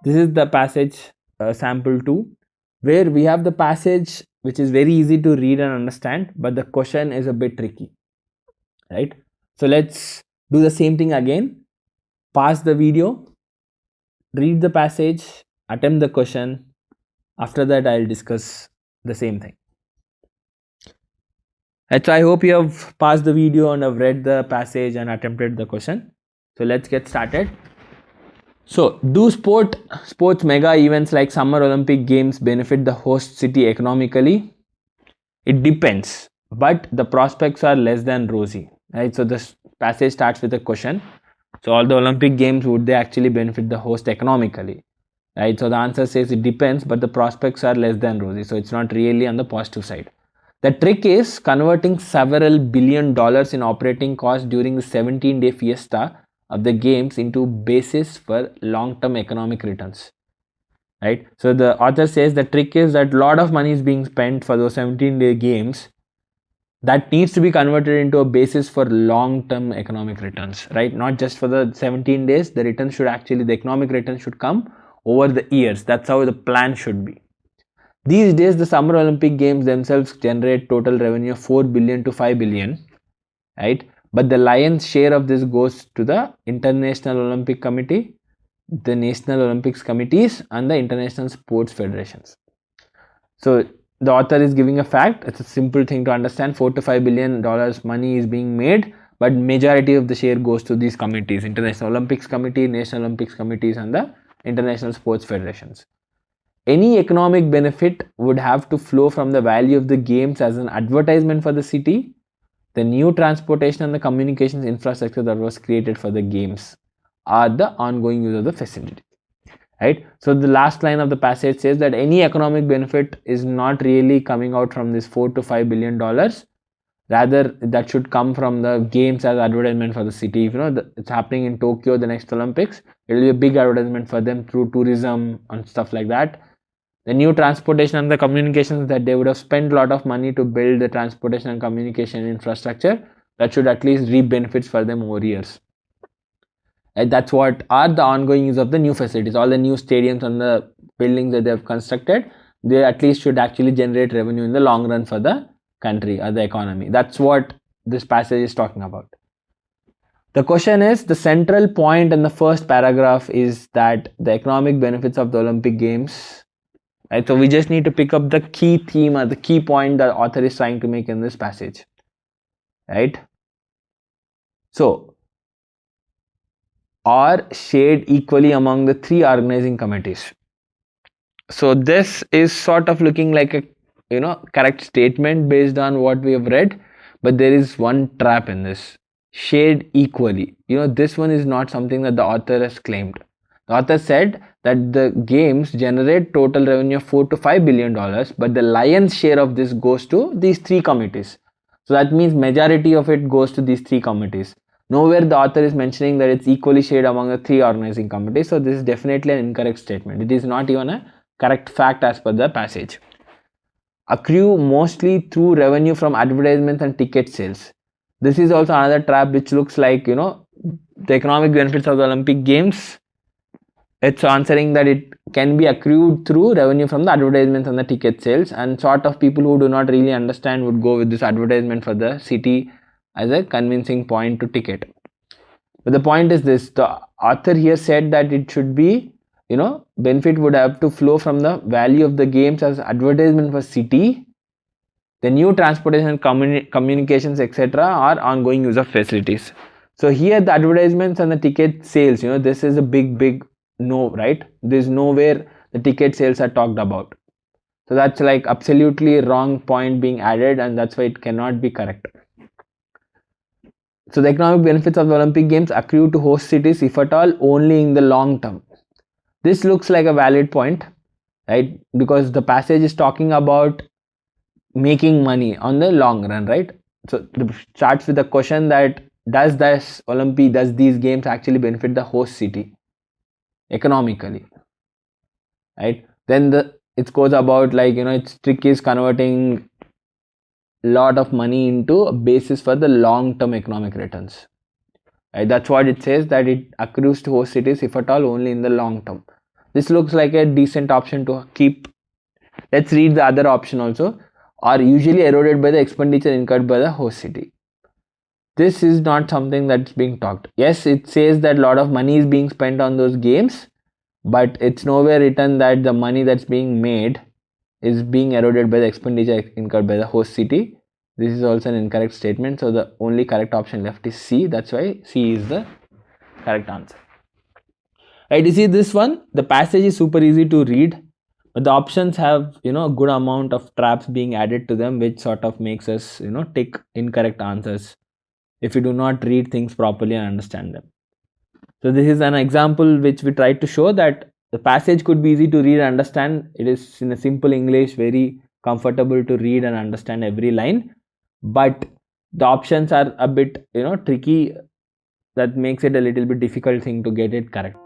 This is the passage sample 2, where we have the passage which is very easy to read and understand, but the question is a bit tricky, right? So let's do the same thing again. Pause the video, read the passage, attempt the question. After that, I'll discuss the same thing. Right, so I hope you have paused the video and have read the passage and attempted the question. So let's get started. So, do sports mega events like Summer Olympic Games benefit the host city economically? It depends, but the prospects are less than rosy. Right? So this passage starts with a question. So all the Olympic Games, would they actually benefit the host economically? Right? So the answer says it depends, but the prospects are less than rosy. So it's not really on the positive side. The trick is converting several $1 billion in operating costs during the 17-day fiesta of the games into basis for long-term economic returns. Right? So the author says the trick is that a lot of money is being spent for those 17-day games that needs to be converted into a basis for long-term economic returns, right? Not just for the 17 days. The return should actually, the economic return should come over the years. That's how the plan should be. These days, the Summer Olympic Games themselves generate total revenue of 4 billion to 5 billion, right? But the lion's share of this goes to the International Olympic Committee, the National Olympics Committees, and the International Sports Federations. So the author is giving a fact. It's a simple thing to understand. 4 to 5 billion dollars money is being made, but majority of the share goes to these committees: International Olympics Committee, National Olympics Committees, and the International Sports Federations. Any economic benefit would have to flow from the value of the games as an advertisement for the city, the new transportation and the communications infrastructure that was created for the games, or the ongoing use of the facility. Right? So the last line of the passage says that any economic benefit is not really coming out from this 4 to 5 billion dollars. Rather, that should come from the games as advertisement for the city. If you know it's happening in Tokyo, the next Olympics, it will be a big advertisement for them through tourism and stuff like that. The new transportation and the communications, that they would have spent a lot of money to build the transportation and communication infrastructure, that should at least reap benefits for them over years. And that's what are the ongoing use of the new facilities. All the new stadiums and the buildings that they have constructed, they at least should actually generate revenue in the long run for the country or the economy. That's what this passage is talking about. The question is, the central point in the first paragraph is that the economic benefits of the Olympic Games. Right? So we just need to pick up the key theme or the key point that the author is trying to make in this passage. Right? So, are shared equally among the 3 organizing committees. So this is sort of looking like a correct statement based on what we have read, but there is one trap in this: shared equally. This one is not something that the author has claimed. The author said that the games generate total revenue of 4 to 5 billion dollars, but the lion's share of this goes to these 3 committees. So that means majority of it goes to these 3 committees. Nowhere the author is mentioning that it's equally shared among the 3 organizing committees. So this is definitely an incorrect statement. It is not even a correct fact as per the passage. Accrue mostly through revenue from advertisements and ticket sales. This is also another trap which looks like, the economic benefits of the Olympic Games. It's answering that it can be accrued through revenue from the advertisements and the ticket sales, and sort of people who do not really understand would go with this advertisement for the city as a convincing point to ticket. But the point is this: the author here said that it should be, benefit would have to flow from the value of the games as advertisement for city, the new transportation, communications, etc., or ongoing use of facilities. So here the advertisements and the ticket sales, this is a big no, right? There's nowhere the ticket sales are talked about. So that's like absolutely wrong point being added, and that's why it cannot be correct. So the economic benefits of the Olympic Games accrue to host cities, if at all, only in the long term. This looks like a valid point, right? Because the passage is talking about making money on the long run, right? So it starts with the question that does these games actually benefit the host city economically, right? Then it goes about like, its trick is converting lot of money into a basis for the long-term economic returns. Right? That's what it says, that it accrues to host cities, if at all, only in the long term. This looks like a decent option to keep. Let's read the other option also. Are usually eroded by the expenditure incurred by the host city. This is not something that's being talked. Yes, it says that a lot of money is being spent on those games, but it's nowhere written that the money that's being made is being eroded by the expenditure incurred by the host city. This is also an incorrect statement. So the only correct option left is C. That's why C is the correct answer. Right, you see this one, the passage is super easy to read, but the options have, a good amount of traps being added to them, which sort of makes us, take incorrect answers if we do not read things properly and understand them. So this is an example which we tried to show that the passage could be easy to read and understand. It is in a simple English, very comfortable to read and understand every line, but the options are a bit, tricky. That makes it a little bit difficult thing to get it correct.